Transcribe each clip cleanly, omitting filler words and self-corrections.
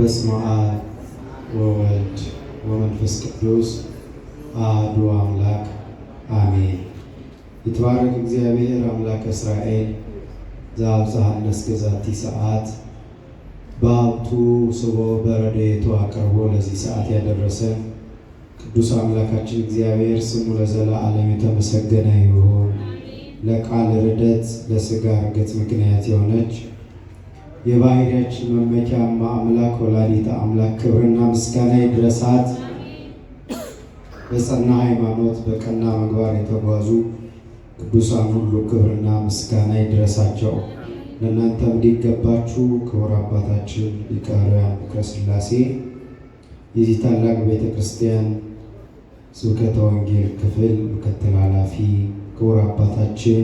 በስመ አብ ወወልድ ወመንፈስ ቅዱስ አሐዱ አምላክ አሜን። ይትባረክ እግዚአብሔር አምላከ እስራኤል ዘአብጽሐነ እስከ ዛቲ ሰዓት በሀብቱ ስቦ በረድኤቱ አቅርቦ ለዚህ ሰዓት ያደረሰን ቅዱስ አምላካችን እግዚአብሔር ስሙ ለዘለዓለም የተመሰገነ ይሁን። ለቃል ርደት ለሥጋ እርገት ምክንያት የሆነች የባሕርያችን መመኪያማ አምላክ ወላዲተ አምላክ ክብርና ምስጋና ይድረሳት። በጸና ሃይማኖት በቀና ምግባር የተጓዙ ቅዱሳን ሁሉ ክብርና ምስጋና ይድረሳቸው። ለእናንተም እንዲገባችሁ ክቡር አባታችን ሊቀ ኅሩያን ምክረ ሥላሴ የዚህ ታላቅ ቤተ ክርስቲያን ስብከተ ወንጌል ክፍል ምክትል ኃላፊ ክቡር አባታችን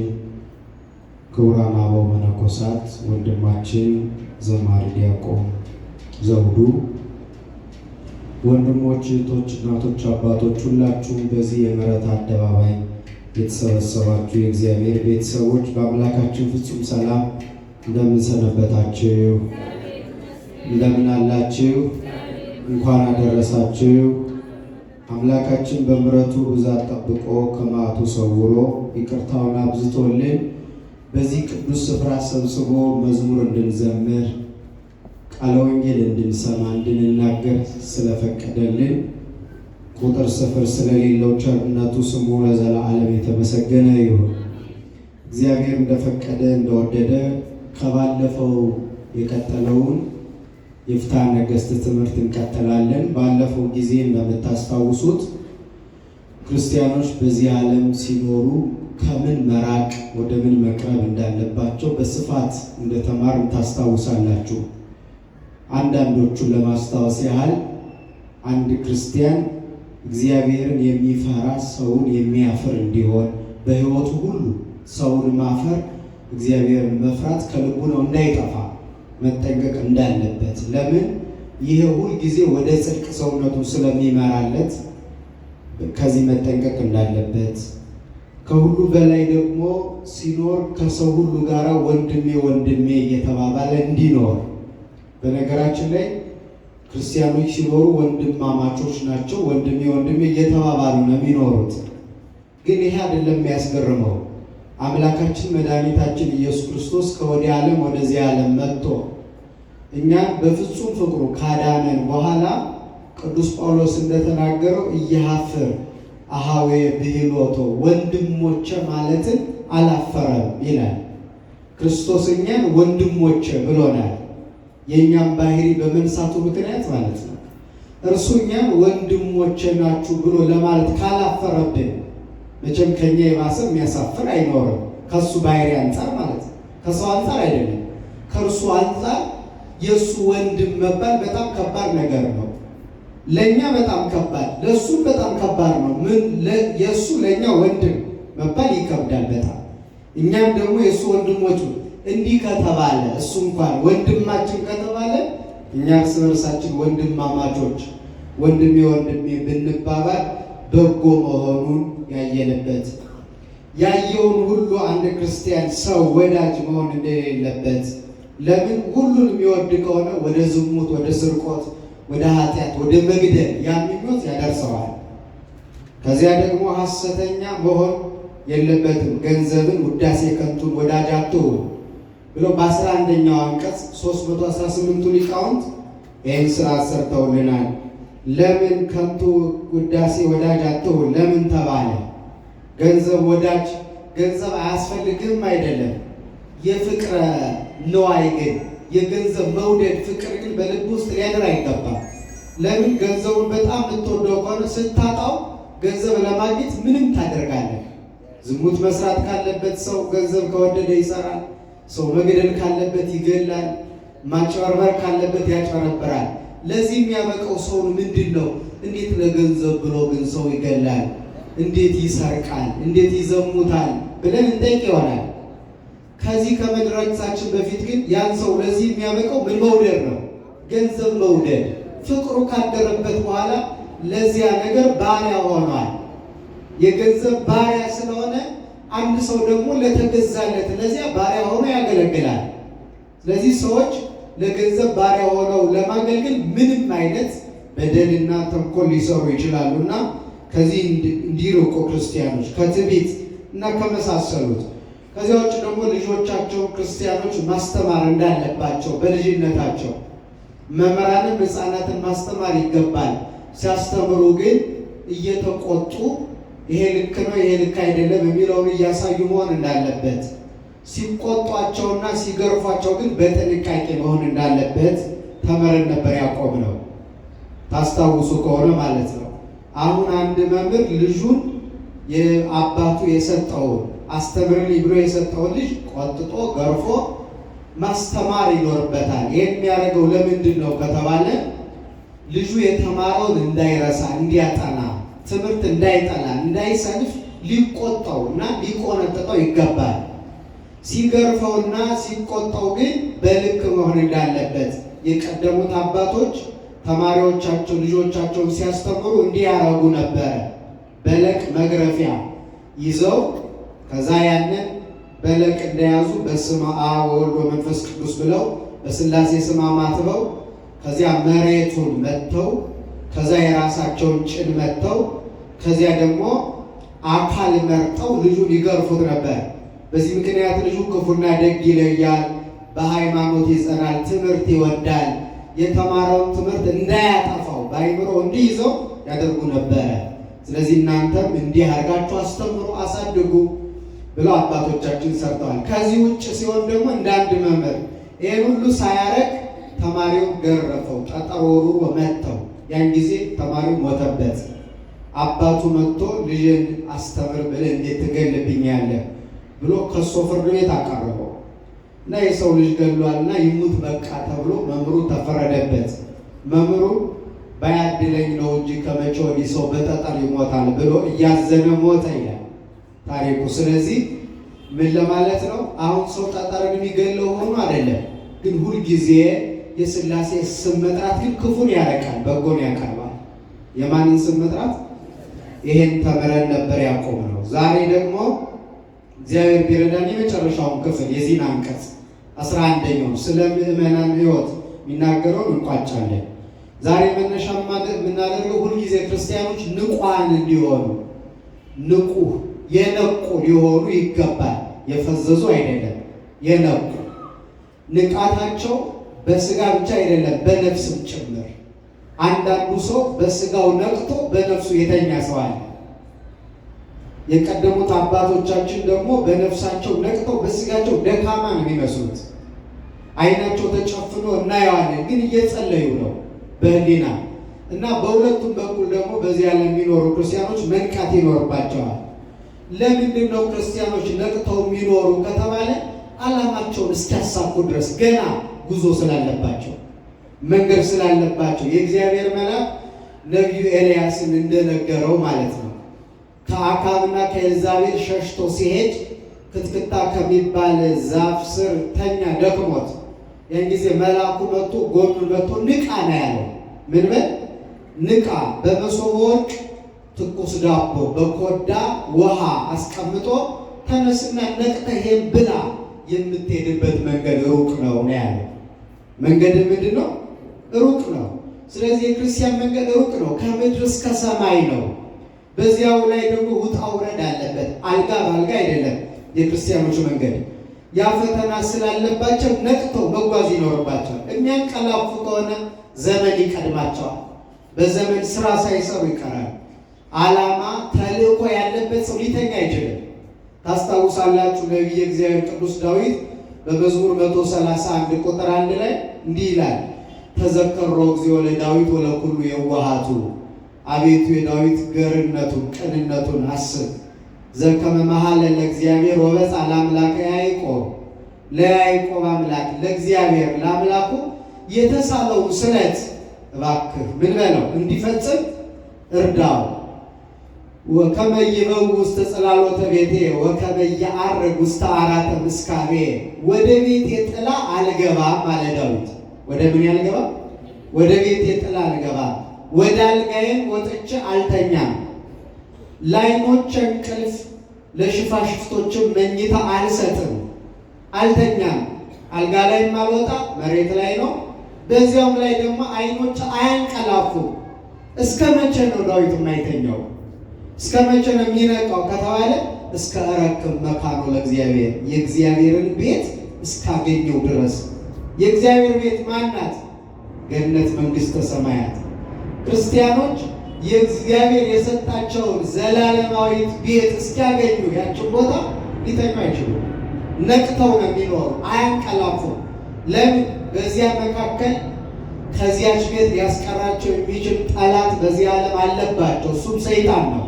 ክቡራን አበው መነኮሳት ወንድማችን ዘማሪ ዲያቆን ዘውዱ፣ ወንድሞች፣ እህቶች፣ እናቶች፣ አባቶች ሁላችሁም በዚህ የምሕረት አደባባይ የተሰበሰባችሁ የእግዚአብሔር ቤተሰቦች በአምላካችን ፍጹም ሰላም እንደምን ሰነበታችሁ? እንደምን አላችሁ? እንኳን አደረሳችሁ። አምላካችን በምሕረቱ ብዛት ጠብቆ ከመዓቱ ሰውሮ ይቅርታውን አብዝቶልን በዚህ ቅዱስ ስፍራ ሰብስቦ መዝሙር እንድንዘምር ቃለ ወንጌል እንድንሰማ እንድንናገር ስለፈቀደልን ቁጥር ስፍር ስለሌለው ቸርነቱ ስሙ ለዘለዓለም የተመሰገነ ይሁን። እግዚአብሔር እንደፈቀደ እንደወደደ ከባለፈው የቀጠለውን የፍትሐ ነገሥት ትምህርት እንቀጥላለን። ባለፈው ጊዜ እንደምታስታውሱት ክርስቲያኖች በዚህ ዓለም ሲኖሩ ከምን መራቅ ወደ ምን መቅረብ እንዳለባቸው በስፋት እንደተማርን ታስታውሳላችሁ። አንዳንዶቹን ለማስታወስ ያህል አንድ ክርስቲያን እግዚአብሔርን የሚፈራ ሰውን የሚያፍር እንዲሆን፣ በሕይወቱ ሁሉ ሰውን ማፈር እግዚአብሔርን መፍራት ከልቡ ነው እንዳይጠፋ መጠንቀቅ እንዳለበት። ለምን? ይሄ ሁል ጊዜ ወደ ጽድቅ ሰውነቱ ስለሚመራለት ከዚህ መጠንቀቅ እንዳለበት፣ ከሁሉ በላይ ደግሞ ሲኖር ከሰው ሁሉ ጋር ወንድሜ ወንድሜ እየተባባለ እንዲኖር። በነገራችን ላይ ክርስቲያኖች ሲኖሩ ወንድማማቾች ናቸው። ወንድሜ ወንድሜ እየተባባሉ ነው የሚኖሩት። ግን ይሄ አይደለም የሚያስገርመው። አምላካችን መድኃኒታችን ኢየሱስ ክርስቶስ ከወዲህ ዓለም ወደዚህ ዓለም መጥቶ እኛን በፍጹም ፍቅሩ ካዳነን በኋላ ቅዱስ ጳውሎስ እንደተናገረው እየሀፍር አሃዌ ብሂሎቶ ወንድሞቼ ማለትን አላፈረም ይላል። ክርስቶስ እኛን ወንድሞቼ ብሎናል። የእኛም ባህሪ በመንሳቱ ምክንያት ማለት ነው። እርሱ እኛን ወንድሞቼ ናችሁ ብሎ ለማለት ካላፈረብን መቼም ከኛ የባሰ የሚያሳፍር አይኖርም። ከሱ ባህሪ አንጻር ማለት ነው። ከሰው አንጻር አይደለም፣ ከእርሱ አንጻር የእሱ ወንድም መባል በጣም ከባድ ነገር ነው። ለእኛ በጣም ከባድ፣ ለእሱም በጣም ከባድ ነው። የእሱ ለእኛ ወንድም መባል ይከብዳል በጣም። እኛም ደግሞ የእሱ ወንድሞቹ እንዲህ ከተባለ እሱ እንኳን ወንድማችን ከተባለ እኛ እርስ በርሳችን ወንድማማቾች ወንድሜ ወንድሜ ብንባባል በጎ መሆኑን ያየንበት፣ ያየውን ሁሉ አንድ ክርስቲያን ሰው ወዳጅ መሆን እንደሌለበት። ለምን? ሁሉን የሚወድ ከሆነ ወደ ዝሙት፣ ወደ ስርቆት፣ ወደ ኃጢአት፣ ወደ መግደል ያምኞት ያደርሰዋል። ከዚያ ደግሞ ሐሰተኛ መሆን የለበትም። ገንዘብን፣ ውዳሴ ከንቱን ወዳጅ አትሁን ብሎ በ11ኛው አንቀጽ 318ቱ ሊቃውንት ይህን ስርዓት ሰርተውልናል። ለምን ከንቱ ውዳሴ ወዳጅ አትሁን ለምን ተባለ? ገንዘብ ወዳጅ፣ ገንዘብ አያስፈልግም አይደለም። የፍቅረ ንዋይ ግን የገንዘብ መውደድ ፍቅር ግን በልብ ውስጥ ሊያድር አይገባም። ለምን? ገንዘቡን በጣም የምትወደው ከሆነ ስታጣው ገንዘብ ለማግኘት ምንም ታደርጋለህ። ዝሙት መስራት ካለበት ሰው ገንዘብ ከወደደ ይሰራል። ሰው መግደል ካለበት ይገላል። ማጭበርበር ካለበት ያጭበረብራል። ለዚህ የሚያበቃው ሰውን ምንድን ነው? እንዴት ለገንዘብ ብሎ ግን ሰው ይገላል? እንዴት ይሰርቃል? እንዴት ይዘሙታል? ብለን እንጠይቅ ይሆናል። ከዚህ ከመድረሳችን በፊት ግን ያን ሰው ለዚህ የሚያበቃው ምን መውደድ ነው? ገንዘብ መውደድ። ፍቅሩ ካደረበት በኋላ ለዚያ ነገር ባሪያ ሆኗል። የገንዘብ ባሪያ ስለሆነ አንድ ሰው ደግሞ ለተገዛለት ለዚያ ባሪያ ሆኖ ያገለግላል። ስለዚህ ሰዎች ለገንዘብ ባሪያ ሆነው ለማገልገል ምንም አይነት በደልና ተንኮል ሊሰሩ ይችላሉና ከዚህ እንዲርቁ ክርስቲያኖች ከትዕቢት እና ከመሳሰሉት። ከዚያ ውጭ ደግሞ ልጆቻቸው ክርስቲያኖች ማስተማር እንዳለባቸው በልጅነታቸው መምህራንም ሕፃናትን ማስተማር ይገባል። ሲያስተምሩ ግን እየተቆጡ ይሄ ልክ ነው ይሄ ልክ አይደለም የሚለውን እያሳዩ መሆን እንዳለበት፣ ሲቆጧቸውና ሲገርፏቸው ግን በጥንቃቄ መሆን እንዳለበት ተመረን ነበር ያቆምነው። ታስታውሱ ከሆነ ማለት ነው። አሁን አንድ መምህር ልጁን የአባቱ የሰጠውን አስተምርልኝ ብሎ የሰጠውን ልጅ ቆጥጦ ገርፎ ማስተማር ይኖርበታል። ይህን የሚያደርገው ለምንድን ነው ከተባለ ልጁ የተማረውን እንዳይረሳ፣ እንዲያጠና፣ ትምህርት እንዳይጠላ፣ እንዳይሰንፍ ሊቆጣው እና ሊቆነጥጠው ይገባል። ሲገርፈውና ሲቆጣው ግን በልክ መሆን እንዳለበት የቀደሙት አባቶች ተማሪዎቻቸው ልጆቻቸውን ሲያስተምሩ እንዲያረጉ ነበረ። በለቅ መግረፊያ ይዘው ከዛ ያንን በለቅ እንደያዙ በስመ አብ ወወልድ ወመንፈስ ቅዱስ ብለው በሥላሴ ስም አማትበው ከዚያ መሬቱን መተው ከዛ የራሳቸውን ጭን መተው ከዚያ ደግሞ አካል መርጠው ልጁን ይገርፉት ነበር። በዚህ ምክንያት ልጁ ክፉና ደግ ይለያል፣ በሃይማኖት ይጸናል፣ ትምህርት ይወዳል፣ የተማረውን ትምህርት እንዳያጠፋው በአይምሮ እንዲይዘው ያደርጉ ነበረ። ስለዚህ እናንተም እንዲህ አድርጋችሁ አስተምሩ፣ አሳድጉ ብለው አባቶቻችን ሰርተዋል። ከዚህ ውጭ ሲሆን ደግሞ እንዳንድ መምህር ይህን ሁሉ ሳያረግ ተማሪው ገረፈው፣ ጠጠር ወርውሮ መተው። ያን ጊዜ ተማሪው ሞተበት። አባቱ መጥቶ ልጅን አስተምር ብለህ እንዴት ትገልብኛለህ ብሎ ከሶ ፍርድ ቤት አቀረበው እና የሰው ልጅ ገሏልና ይሙት በቃ ተብሎ መምህሩ ተፈረደበት። መምህሩ ባያድለኝ ነው እንጂ ከመቼ ወዲህ ሰው በጠጠር ይሞታል ብሎ እያዘነ ሞተ ይላል ታሪኩ። ስለዚህ ምን ለማለት ነው? አሁን ሰው ጠጠርን የሚገለው ሆኖ አይደለም፣ ግን ሁልጊዜ የሥላሴ ስም መጥራት ግን ክፉን ያረቃል፣ በጎን ያቀርባል። የማንን ስም መጥራት? ይሄን ተምረን ነበር ያቆምነው። ዛሬ ደግሞ እግዚአብሔር ቢረዳን የመጨረሻውን ክፍል የዚህን አንቀጽ 11ኛው ስለ ምዕመናን ሕይወት የሚናገረውን እንቋጫለን። ዛሬ መነሻ የምናደርገው ሁልጊዜ ክርስቲያኖች ንቁሃን እንዲሆኑ ንቁ የነቁ ሊሆኑ ይገባል። የፈዘዙ አይደለም፣ የነቁ ንቃታቸው በስጋ ብቻ አይደለም በነፍስም ጭምር። አንዳንዱ ሰው በስጋው ነቅቶ በነፍሱ የተኛ ሰው አለ። የቀደሙት አባቶቻችን ደግሞ በነፍሳቸው ነቅተው በስጋቸው ደካማ ነው የሚመስሉት። ዓይናቸው ተጨፍኖ እናየዋለን፣ ግን እየጸለዩ ነው በህሊና እና በሁለቱም በኩል ደግሞ በዚህ ዓለም የሚኖሩ ክርስቲያኖች መንቃት ይኖርባቸዋል። ለምንድን ነው ክርስቲያኖች ነቅተው የሚኖሩ ከተባለ ዓላማቸውን እስኪያሳኩ ድረስ ገና ጉዞ ስላለባቸው መንገድ ስላለባቸው የእግዚአብሔር መልአክ ነቢዩ ኤልያስን እንደነገረው ማለት ነው። ከአካብና ከኤልዛቤል ሸሽቶ ሲሄድ ክትክታ ከሚባል ዛፍ ስር ተኛ ደክሞት። ያን ጊዜ መልአኩ መጥቶ ጎኑን መጥቶ ንቃ ነው ያለው። ምን በል ንቃ፣ በመሶበ ወርቅ ትኩስ ዳቦ በኮዳ ውሃ አስቀምጦ ተነስና ነቅተህ ይሄን ብላ፣ የምትሄድበት መንገድ ሩቅ ነው ያለው። መንገድ ምንድን ነው? ሩቅ ነው። ስለዚህ የክርስቲያን መንገድ ሩቅ ነው፣ ከምድር እስከ ሰማይ ነው። በዚያው ላይ ደግሞ ውጣ ውረድ አለበት። አልጋ በአልጋ አይደለም የክርስቲያኖች መንገድ። ያ ፈተና ስላለባቸው ነቅተው መጓዝ ይኖርባቸዋል። የሚያንቀላፉ ከሆነ ዘመን ይቀድማቸዋል። በዘመን ስራ ሳይሰሩ ይቀራል። ዓላማ ተልእኮ ያለበት ሰው ሊተኛ አይችልም። ታስታውሳላችሁ ነቢየ እግዚአብሔር ቅዱስ ዳዊት በመዝሙር 131 ቁጥር 1 ላይ እንዲህ ይላል፣ ተዘከሮ እግዚኦ ለዳዊት ወለኩሉ የዋሃቱ፣ አቤቱ የዳዊት ገርነቱን ቅንነቱን አስብ። ዘከመ መሐለ ለእግዚአብሔር ወበጽ ለአምላከ ያዕቆብ፣ ለያዕቆብ አምላክ ለእግዚአብሔር ለአምላኩ የተሳለውን ስለት እባክህ ምን በለው እንዲፈጽም እርዳው። ወከመ ይበው ውስተ ጽላሎተ ቤቴ ወከመ ይዐርግ ውስተ አራተ ምስካቤ፣ ወደ ቤቴ ጥላ አልገባም አለ ዳዊት። ወደ ምን አልገባም? ወደ ቤቴ ጥላ አልገባም፣ ወደ አልጋዬም ወጥቼ አልተኛም፣ ለዓይኖቼ እንቅልፍ ለሽፋሽፍቶችም መኝታ አልሰጥም፣ አልተኛም። አልጋ ላይም አልወጣ መሬት ላይ ነው። በዚያውም ላይ ደግሞ ዓይኖች አያንቀላፉ። እስከ መቼ ነው ዳዊት የማይተኛው? እስከ መቼ ነው የሚነቃው ከተባለ እስከ እረክብ መካኖ ለእግዚአብሔር፣ የእግዚአብሔርን ቤት እስካገኘው ድረስ። የእግዚአብሔር ቤት ማናት? ገነት መንግሥተ ሰማያት። ክርስቲያኖች የእግዚአብሔር የሰጣቸውን ዘላለማዊት ቤት እስኪያገኙ ያችን ቦታ ሊተኙ አይችሉም። ነቅተው ነው የሚኖሩ፣ አያንቀላፉም። ለምን? በዚያ መካከል ከዚያች ቤት ሊያስቀራቸው የሚችል ጠላት በዚህ ዓለም አለባቸው። እሱም ሰይጣን ነው።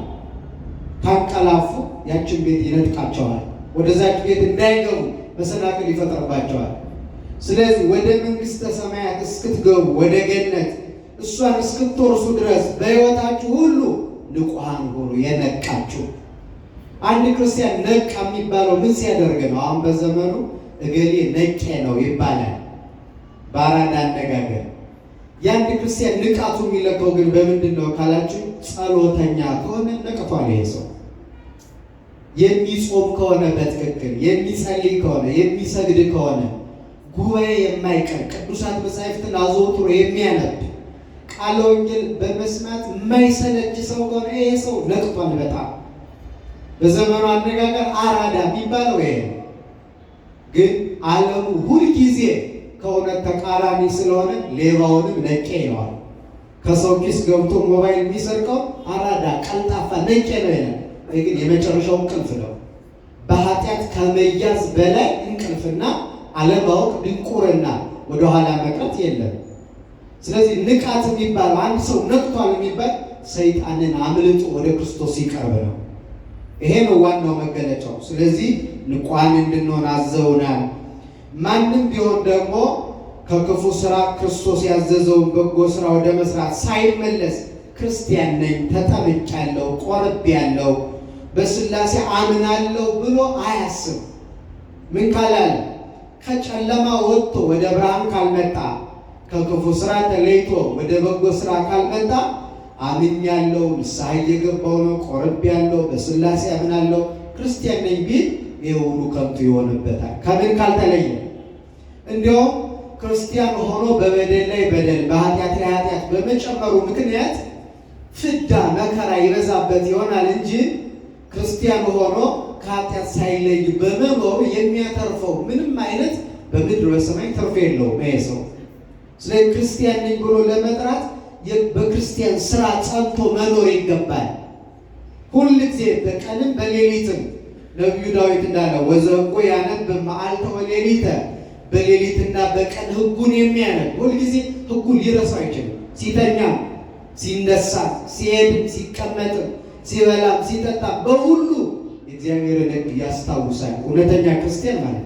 ካንቀላፉ ያችን ቤት ይነጥቃቸዋል። ወደዛች ቤት እንዳይገቡ መሰናክል ይፈጥርባቸዋል። ስለዚህ ወደ መንግሥተ ሰማያት እስክትገቡ ወደ ገነት እሷን እስክትወርሱ ድረስ በሕይወታችሁ ሁሉ ንቁሃን ሁኑ፣ የነቃችሁ። አንድ ክርስቲያን ነቃ የሚባለው ምን ሲያደርግ ነው? አሁን በዘመኑ እገሌ ነቄ ነው ይባላል በአራዳ አነጋገር። የአንድ ክርስቲያን ንቃቱ የሚለካው ግን በምንድን ነው ካላችሁ፣ ጸሎተኛ ከሆነ ነቅቷል ይሄ ሰው። የሚጾም ከሆነ በትክክል የሚጸልይ ከሆነ የሚሰግድ ከሆነ ጉባኤ የማይቀር ቅዱሳት መጻሕፍትን አዘውትሮ የሚያነብ ቃለ ወንጌል በመስማት የማይሰለች ሰው ከሆነ ይሄ ሰው ነቅቷል በጣም። በዘመኑ አነጋገር አራዳ የሚባለው ይሄ ነው። ግን ዓለሙ ሁልጊዜ ከእውነት ተቃራኒ ስለሆነ ሌባውንም ነቄ ይለዋል። ከሰው ኪስ ገብቶ ሞባይል የሚሰርቀው አራዳ ቀልጣፋ ነቄ ነው ይላል። ግን የመጨረሻው እንቅልፍ ነው። በኃጢአት ከመያዝ በላይ እንቅልፍና አለማወቅ ድንቁርና ወደኋላ መቅረት የለም። ስለዚህ ንቃት የሚባለው አንድ ሰው ነቅቷል የሚባል ሰይጣንን አምልጦ ወደ ክርስቶስ ሲቀርብ ነው። ይሄ ነው ዋናው መገለጫው። ስለዚህ ንቁሃን እንድንሆን አዘውናል። ማንም ቢሆን ደግሞ ከክፉ ስራ ክርስቶስ ያዘዘውን በጎ ስራ ወደ መስራት ሳይመለስ ክርስቲያን ነኝ፣ ተጠምቄያለሁ፣ ቆርቤያለሁ፣ በሥላሴ አምናለሁ ብሎ አያስብ። ምን ካላለ? ከጨለማ ወጥቶ ወደ ብርሃን ካልመጣ፣ ከክፉ ስራ ተለይቶ ወደ በጎ ስራ ካልመጣ አምኛለሁ፣ ንስሐ እየገባሁ ነው፣ ቆርቤያለሁ፣ በሥላሴ አምናለሁ፣ ክርስቲያን ነኝ ቢል ይህ ሁሉ ከንቱ ይሆንበታል። ከምን ካልተለየ? እንዲያውም ክርስቲያን ሆኖ በበደል ላይ በደል በኃጢአት ላይ ኃጢአት በመጨመሩ ምክንያት ፍዳ መከራ ይበዛበት ይሆናል እንጂ ክርስቲያን ሆኖ ከኃጢአት ሳይለይ በመኖሩ የሚያተርፈው ምንም አይነት በምድር በሰማይ ትርፍ የለውም ይሄ ሰው። ስለዚህ ክርስቲያን ነኝ ብሎ ለመጥራት በክርስቲያን ስራ ጸንቶ መኖር ይገባል። ሁል ጊዜ በቀንም በሌሊትም ነቢዩ ዳዊት እንዳለው ወዘእኮ ያነብ መዓልተ ወሌሊተ፣ በሌሊትና በቀን ሕጉን የሚያነብ ሁልጊዜ ሕጉን ሊረሳው አይችልም። ሲተኛም፣ ሲነሳም፣ ሲሄድም፣ ሲቀመጥም፣ ሲበላም፣ ሲጠጣም በሁሉ የእግዚአብሔርን ሕግ ያስታውሳል። እውነተኛ ክርስቲያን ማለት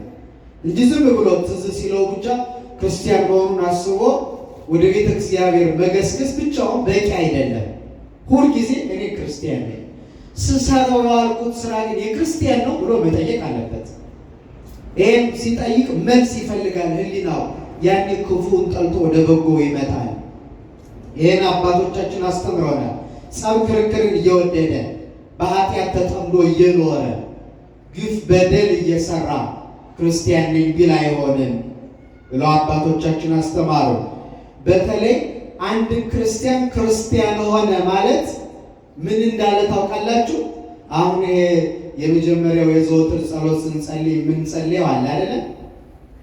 እንጂ ዝም ብሎ ትዝ ሲለው ብቻ ክርስቲያን መሆኑን አስቦ ወደ ቤተ እግዚአብሔር መገስገስ ብቻውን በቂ አይደለም። ሁልጊዜ እኔ ክርስቲያን ነኝ፣ ስሰራው የዋልኩት ስራ ግን የክርስቲያን ነው ብሎ መጠየቅ አለበት። ይህም ሲጠይቅ መልስ ይፈልጋል ሕሊናው። ያኔ ክፉን ጠልቶ ወደ በጎ ይመጣል። ይህን አባቶቻችን አስተምረውናል። ጸብ ክርክርን እየወደደ በኃጢአት ተጠምዶ እየኖረ ግፍ በደል እየሰራ ክርስቲያን ነኝ ቢል አይሆንም ብለው አባቶቻችን አስተማሩ። በተለይ አንድ ክርስቲያን ሆነ ማለት ምን እንዳለ ታውቃላችሁ? አሁን ይሄ የመጀመሪያው የዘወትር ጸሎት ስንጸልይ የምንጸልየው አለ አይደለ?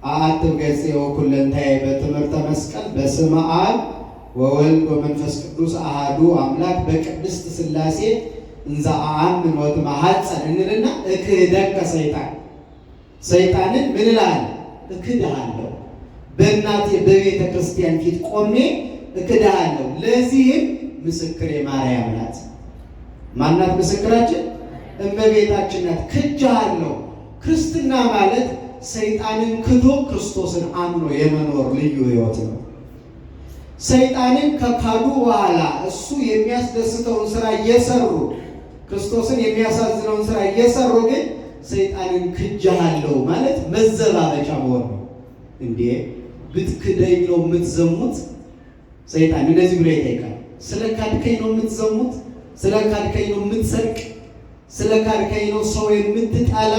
አሐትብ ገጼ ወኩለንታዬ በትምህርተ መስቀል በስመ አብ ወወልድ ወመንፈስ ቅዱስ አሐዱ አምላክ በቅድስት ሥላሴ እንዘ አአምን ወእትማሐፀን እንልና እክህደከ ሰይጣንን ምን እላለሁ? እክድሃለሁ። በእናቴ በቤተ ክርስቲያን ፊት ቆሜ እክድሃለሁ። ለዚህም ምስክሬ ማርያም ናት። ማናት ምስክራችን? እመቤታችን ናት። ክጄሃለሁ። ክርስትና ማለት ሰይጣንን ክዶ ክርስቶስን አምኖ የመኖር ልዩ ሕይወት ነው። ሰይጣንን ከካዱ በኋላ እሱ የሚያስደስተውን ስራ እየሰሩ ክርስቶስን የሚያሳዝነውን ስራ እየሰሩ ግን ሰይጣንን ክጄሃለሁ ማለት መዘባበቻ መሆን ነው። እንዴ ብትክደኝ ነው የምትዘሙት? ሰይጣን እንደዚህ ብሎ ይጠይቃል። ስለ ካድከኝ ነው የምትዘሙት? ስለ ካድከኝ ነው የምትሰርቅ? ስለ ካድከኝ ነው ሰው የምትጣላ?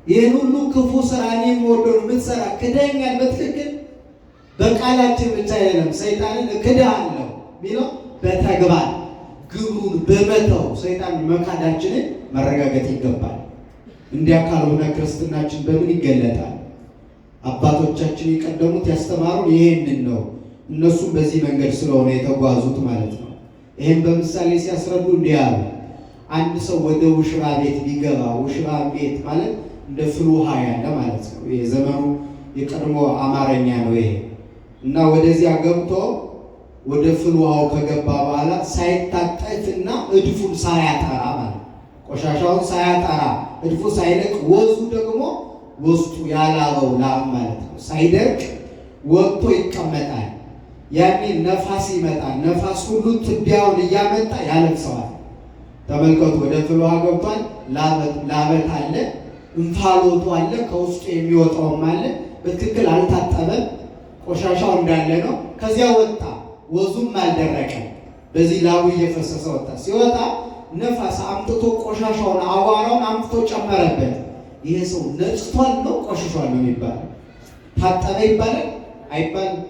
ይህን ሁሉ ክፉ ስራ እኔ የምወደውን የምትሰራ ክደኛል በትክክል በቃላችን ብቻ አይደለም። ሰይጣንን እክድሃለሁ ቢለው በተግባር ግብሩን በመተው ሰይጣን መካዳችንን መረጋገጥ ይገባል። እንዲያ ካልሆነ ክርስትናችን በምን ይገለጣል? አባቶቻችን የቀደሙት ያስተማሩን ይሄንን ነው። እነሱም በዚህ መንገድ ስለሆነ የተጓዙት ማለት ነው። ይህም በምሳሌ ሲያስረዱ እንዲህ አሉ። አንድ ሰው ወደ ውሽራ ቤት ቢገባ፣ ውሽራ ቤት ማለት እንደ ፍል ውሃ ያለ ማለት ነው። የዘመኑ የቀድሞ አማርኛ ነው ይሄ። እና ወደዚያ ገብቶ ወደ ፍል ውሃው ከገባ በኋላ ሳይታጠፍና እድፉን ሳያጠራ ማለት ቆሻሻውን ሳያጠራ እድፉ ሳይለቅ ወዙ ደግሞ ውስጡ ያላበው ላብ ማለት ነው ሳይደርቅ ወጥቶ ይቀመጣል። ያኔ ነፋስ ይመጣል። ነፋስ ሁሉ ትቢያውን እያመጣ ያለብሰዋል። ተመልከቱ፣ ወደ ፍል ውሃ ገብቷል። ላበት አለ፣ እንፋሎቱ አለ፣ ከውስጡ የሚወጣውም አለ። በትክክል አልታጠበም፣ ቆሻሻው እንዳለ ነው። ከዚያ ወጣ፣ ወዙም አልደረቀም። በዚህ ላቡ እየፈሰሰ ወጣ። ሲወጣ ነፋስ አምጥቶ ቆሻሻውን አዋራውን አምጥቶ ጨመረበት። ይሄ ሰው ነጽቷል ነው ቆሽሿል ነው የሚባለው? ታጠበ ይባላል አይባልም?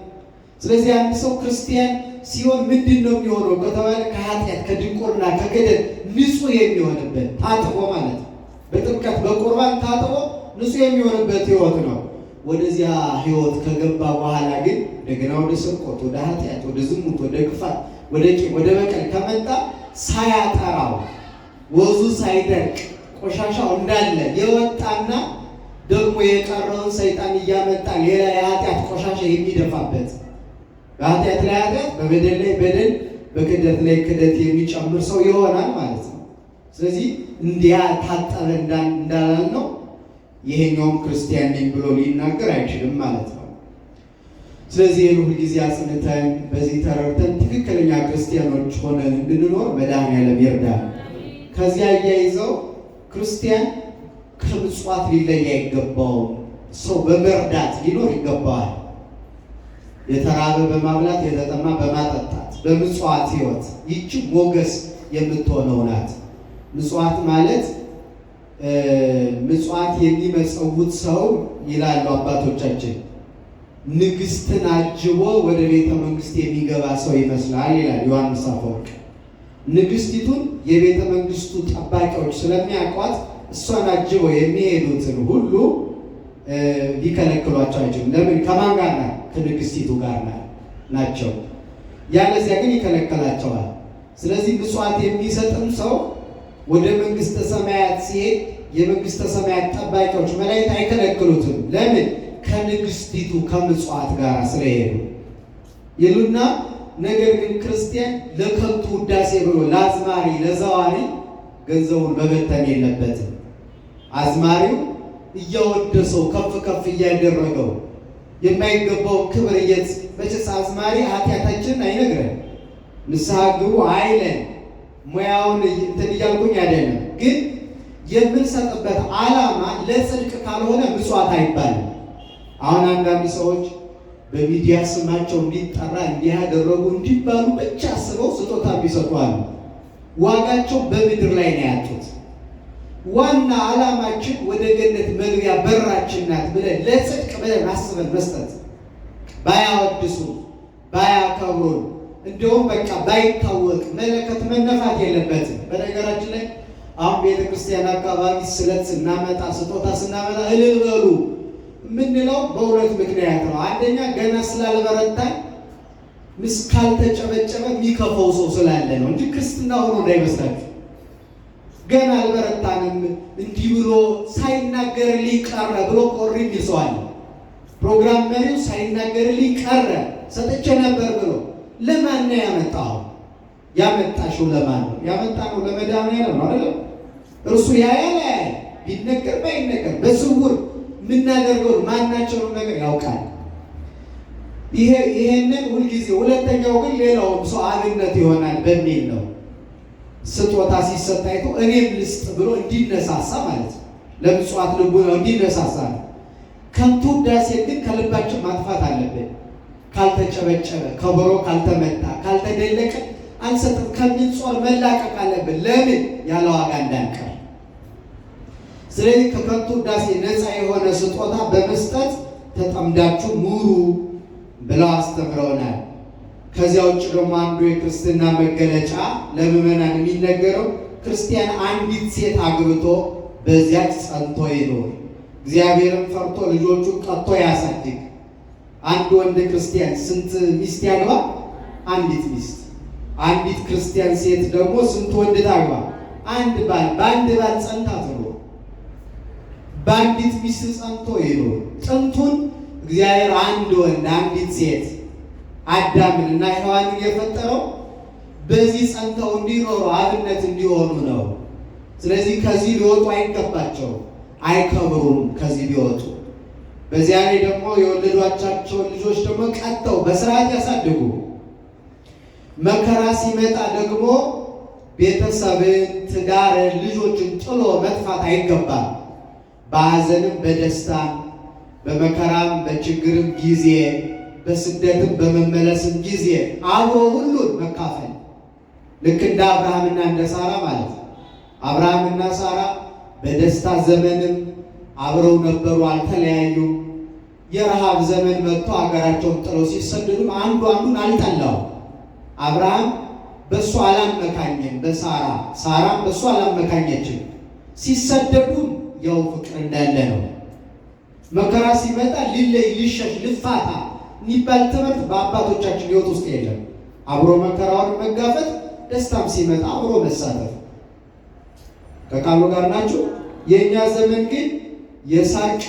ስለዚህ አንድ ሰው ክርስቲያን ሲሆን ምንድን ነው የሚሆነው ከተባለ ከኃጢአት ከድንቁርና ከገደል ንጹሕ የሚሆንበት ታጥቦ ማለት ነው። በጥምቀት በቁርባን ታጥቦ ንጹሕ የሚሆንበት ሕይወት ነው። ወደዚያ ሕይወት ከገባ በኋላ ግን እንደገና ወደ ስርቆት፣ ወደ ኃጢአት፣ ወደ ዝሙት፣ ወደ ክፋት፣ ወደ ቂም፣ ወደ በቀል ከመጣ ሳያጠራው ወዙ ሳይደርቅ ቆሻሻው እንዳለ የወጣና ደግሞ የቀረውን ሰይጣን እያመጣ ሌላ የኃጢአት ቆሻሻ የሚደፋበት በኃጢአት ላይ ኃጢአት፣ በበደል ላይ በደል፣ በክደት ላይ ክደት የሚጨምር ሰው ይሆናል ማለት ነው። ስለዚህ እንዲያ ታጠበ እንዳላልነው ይሄኛውም ክርስቲያን ነኝ ብሎ ሊናገር አይችልም ማለት ነው። ስለዚህ ይህን ሁልጊዜ አጽንተን በዚህ ተረድተን ትክክለኛ ክርስቲያኖች ሆነን እንድንኖር መድኃኔዓለም ይርዳል። ከዚያ እያይዘው ክርስቲያን ከምጽዋት ሊለይ አይገባውም። ሰው በመርዳት ሊኖር ይገባዋል። የተራበ በማብላት የተጠማ በማጠጣት በምጽዋት ሕይወት ይቺ ሞገስ የምትሆነው ናት። ምጽዋት ማለት ምጽዋት የሚመጸውት ሰው ይላሉ አባቶቻችን ንግሥትን አጅቦ ወደ ቤተ መንግስት የሚገባ ሰው ይመስላል ይላል ዮሐንስ አፈወርቅ። ንግሥቲቱን የቤተ መንግስቱ ጠባቂዎች ስለሚያውቋት እሷን አጅበው የሚሄዱትን ሁሉ ሊከለክሏቸው አይችሉም። ለምን? ከማን ጋር ናት? ከንግሥቲቱ ጋር ናቸው። ያለዚያ ግን ይከለከላቸዋል። ስለዚህ ምጽዋት የሚሰጥም ሰው ወደ መንግስተ ሰማያት ሲሄድ የመንግስተ ሰማያት ጠባቂዎች መላእክት አይከለክሉትም። ለምን? ከንግሥቲቱ ከምጽዋት ጋር ስለሄዱ ይሉና፣ ነገር ግን ክርስቲያን ለከንቱ ውዳሴ ብሎ ለአዝማሪ ለዘዋሪ ገንዘቡን መበተን የለበትም። አዝማሪው እያወደሰው ከፍ ከፍ እያደረገው የማይገባውን ክብር መቼስ አዝማሪ ኃጢአታችንን አይነግረን፣ ንስሐ ግቡ አይለን። ሙያውን እንትን እያልኩኝ አይደለም፣ ግን የምንሰጥበት ዓላማ ለጽድቅ ካልሆነ ምጽዋት አይባልም። አሁን አንዳንድ ሰዎች በሚዲያ ስማቸው እንዲጠራ እንዲያደረጉ እንዲባሉ ብቻ አስበው ስጦታ ቢሰጡ አሉ። ዋጋቸው በምድር ላይ ነው ያጡት። ዋና ዓላማችን ወደ ገነት መግቢያ በራችን ናት ብለን ለጽድቅ ብለን አስበን መስጠት፣ ባያወድሱ ባያከብሩን እንደውም በቃ ባይታወቅ መለከት መነፋት የለበትም። በነገራችን ላይ አሁን ቤተክርስቲያን አካባቢ ስለት ስናመጣ ስጦታ ስናመጣ እልል በሉ የምንለው በሁለት ምክንያት ነው። አንደኛ ገና ስላልበረታን ካልተጨበጨበ የሚከፈው ሰው ስላለ ነው እንጂ ክርስትና ሆኖ እንዳይመስላችሁ። ገና አልበረታንም እንዲህ ብሎ ሳይናገርልኝ ቀረ ብሎ ቆሪ የሚል ሰው አለ። ፕሮግራም መሪው ሳይናገርልኝ ቀረ ሰጥቼ ነበር ብሎ ለማን ነው ያመጣው? ያመጣሽው ለማን ነው? ያመጣነው ለመድኃኔዓለም ነው አይደል? እርሱ ያያል። ቢነገር ባይነገር በስውር የምናደርገው ማናቸውን ነገር ያውቃል። ይሄንን ሁልጊዜ። ሁለተኛው ግን ሌላውም ሰው አብነት ይሆናል በሚል ነው። ስጦታ ሲሰጥ አይቶ እኔም ልስጥ ብሎ እንዲነሳሳ ማለት ነው። ለምጽዋት ልቡ ነው እንዲነሳሳ ነው። ከንቱ ውዳሴ ግን ከልባችን ማጥፋት አለብን። ካልተጨበጨበ፣ ከበሮ ካልተመታ፣ ካልተደለቀ አንሰጥም ከሚል ጾር መላቀቅ አለብን። ለምን? ያለ ዋጋ እንዳንቀር። ስለዚህ ከከንቱ ውዳሴ ነፃ የሆነ ስጦታ በመስጠት ተጠምዳችሁ ኑሩ ብለው አስተምረውናል። ከዚያ ውጭ ደግሞ አንዱ የክርስትና መገለጫ ለምዕመናን የሚነገረው ክርስቲያን አንዲት ሴት አግብቶ በዚያች ጸንቶ ይኖር፣ እግዚአብሔርን ፈርቶ ልጆቹን ቀጥቶ ያሳድግ። አንድ ወንድ ክርስቲያን ስንት ሚስት ያግባ? አንዲት ሚስት። አንዲት ክርስቲያን ሴት ደግሞ ስንት ወንድ ታግባ? አንድ ባል። በአንድ ባል ጸንታ ትኖር፣ በአንዲት ሚስት ጸንቶ ይኖር። ጥንቱን እግዚአብሔር አንድ ወንድ አንዲት ሴት አዳምንና ሔዋንን የፈጠረው በዚህ ጸንተው እንዲኖሩ አብነት እንዲሆኑ ነው። ስለዚህ ከዚህ ሊወጡ አይገባቸውም፣ አይከብሩም ከዚህ ቢወጡ። በዚያ ላይ ደግሞ የወለዷቸውን ልጆች ደግሞ ቀጥተው በስርዓት ያሳድጉ። መከራ ሲመጣ ደግሞ ቤተሰብን፣ ትዳርን፣ ልጆችን ጥሎ መጥፋት አይገባም። በሐዘንም በደስታም በመከራም በችግርም ጊዜ በስደትም በመመለስም ጊዜ አብሮ ሁሉን መካፈል፣ ልክ እንደ አብርሃምና እንደ ሳራ ማለት ነው። አብርሃምና ሳራ በደስታ ዘመንም አብረው ነበሩ፣ አልተለያዩም። የረሃብ ዘመን መጥቶ ሀገራቸውን ጥለው ሲሰደዱም አንዱ አንዱን አልጠላው። አብርሃም በእሱ አላመካኘም በሳራ፣ ሳራም በእሱ አላመካኘችም። ሲሰደዱም ያው ፍቅር እንዳለ ነው። መከራ ሲመጣ ሊለይ፣ ሊሸሽ፣ ልፋታ የሚባል ትምህርት በአባቶቻችን ሕይወት ውስጥ የለም። አብሮ መከራውን መጋፈጥ፣ ደስታም ሲመጣ አብሮ መሳተፍ። ከቃሉ ጋር ናችሁ። የእኛ ዘመን ግን የሳቅ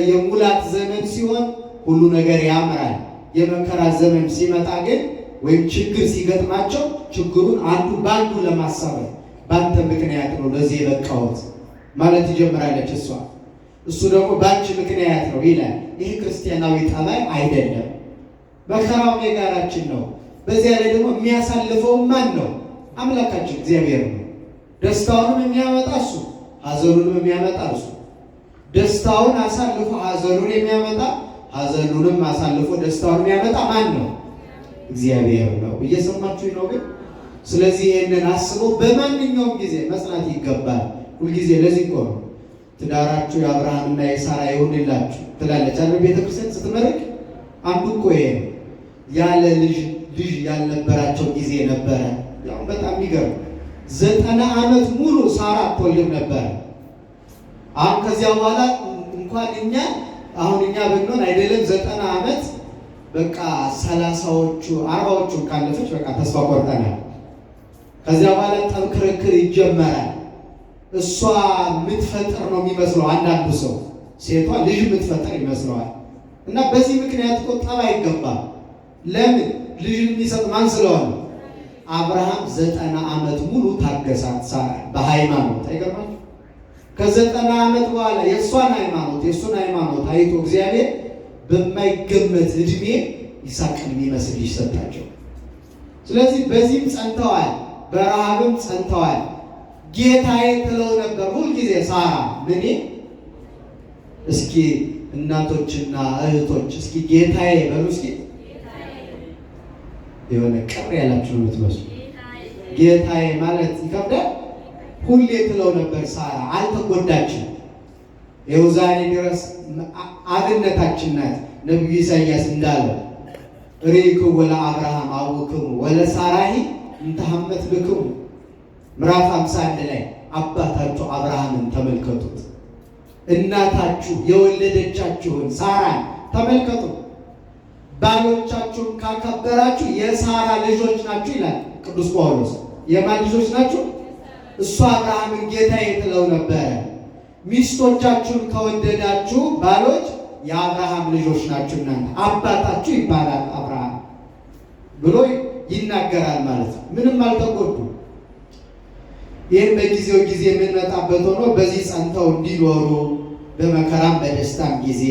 የሙላት ዘመን ሲሆን ሁሉ ነገር ያምራል። የመከራ ዘመን ሲመጣ ግን ወይም ችግር ሲገጥማቸው ችግሩን አንዱ በአንዱ ለማሳበብ በአንተ ምክንያት ነው ለዚህ የበቃሁት ማለት ትጀምራለች እሷ። እሱ ደግሞ በአንቺ ምክንያት ነው ይላል። ይህ ክርስቲያናዊ ጠባይ አይደለም። መከራው የጋራችን ነው። በዚያ ላይ ደግሞ የሚያሳልፈው ማን ነው? አምላካችን እግዚአብሔር ነው። ደስታውንም የሚያመጣ እሱ፣ ሐዘኑንም የሚያመጣ እሱ። ደስታውን አሳልፎ ሐዘኑን የሚያመጣ፣ ሐዘኑንም አሳልፎ ደስታውን የሚያመጣ ማን ነው? እግዚአብሔር ነው። እየሰማችሁ ነው ግን? ስለዚህ ይህንን አስቦ በማንኛውም ጊዜ መጽናት ይገባል። ሁልጊዜ ለዚህ እኮ ነው ትዳራችሁ የአብርሃምና የሳራ ይሁንላችሁ ትላለች አይደል ቤተክርስቲያን ስትመርቅ። አንዱ እኮ ይሄ ነው። ያለ ልጅ ያልነበራቸው ጊዜ ነበረ። ያው በጣም የሚገርም 90 ዓመት ሙሉ ሳራ አትወልድም ነበረ። አሁን ከዚያ በኋላ እንኳን እኛ ብንሆን አይደለም 90 ዓመት በቃ 30ዎቹ 40ዎቹ ካለፈች በቃ ተስፋ ቆርጠናል። ከዚያ በኋላ ጠብ ክርክር ይጀመራል። እሷ የምትፈጥር ነው የሚመስለው አንዳንዱ ሰው፣ ሴቷ ልጅ የምትፈጥር ይመስለዋል። እና በዚህ ምክንያት እኮ ጠብ አይገባም። ለምን? ልጅ የሚሰጥ ማን ስለሆነ? አብርሃም 90 ዓመት ሙሉ ታገሳት ሳራ በሃይማኖት። አይገርማችሁ? ከ90 ዓመት በኋላ የእሱን ሃይማኖት አይቶ እግዚአብሔር በማይገመት እድሜ ይስሐቅን የሚመስል ልጅ ሰጣቸው። ስለዚህ በዚህም ጸንተዋል፣ በረሃብም ጸንተዋል። ጌታዬ ትለው ነበር ሁልጊዜ ሳራ። ምን? እስኪ እናቶችና እህቶች እስኪ ጌታዬ በሉ እስኪ። የሆነ ቅር ያላችሁ ነው የምትመስሉ። ጌታዬ ማለት ይከብዳል። ሁሌ ትለው ነበር ሳራ፣ አልተጎዳችም። ይኸው ዛሬ ድረስ አብነታችን ናት። ነቢዩ ኢሳይያስ እንዳለው ርኢክሙ ለአብርሃም አቡክሙ ወለሳራሂ እንተሐመት ብክሙ፣ ምዕራፍ 51 ላይ አባታችሁ አብርሃምን ተመልከቱት፣ እናታችሁ የወለደቻችሁን ሳራን ተመልከቱ። ባሎቻችሁን ካከበራችሁ የሳራ ልጆች ናችሁ ይላል ቅዱስ ጳውሎስ። የማን ልጆች ናችሁ? እሱ አብርሃምን ጌታዬ ትለው ነበረ። ሚስቶቻችሁን ከወደዳችሁ ባሎች የአብርሃም ልጆች ናችሁ፣ እናንተ አባታችሁ ይባላል አብርሃም ብሎ ይናገራል ማለት ነው። ምንም አልተጎዱ። ይህም በጊዜው ጊዜ የምንመጣበት ሆኖ በዚህ ጸንተው እንዲኖሩ በመከራም በደስታም ጊዜ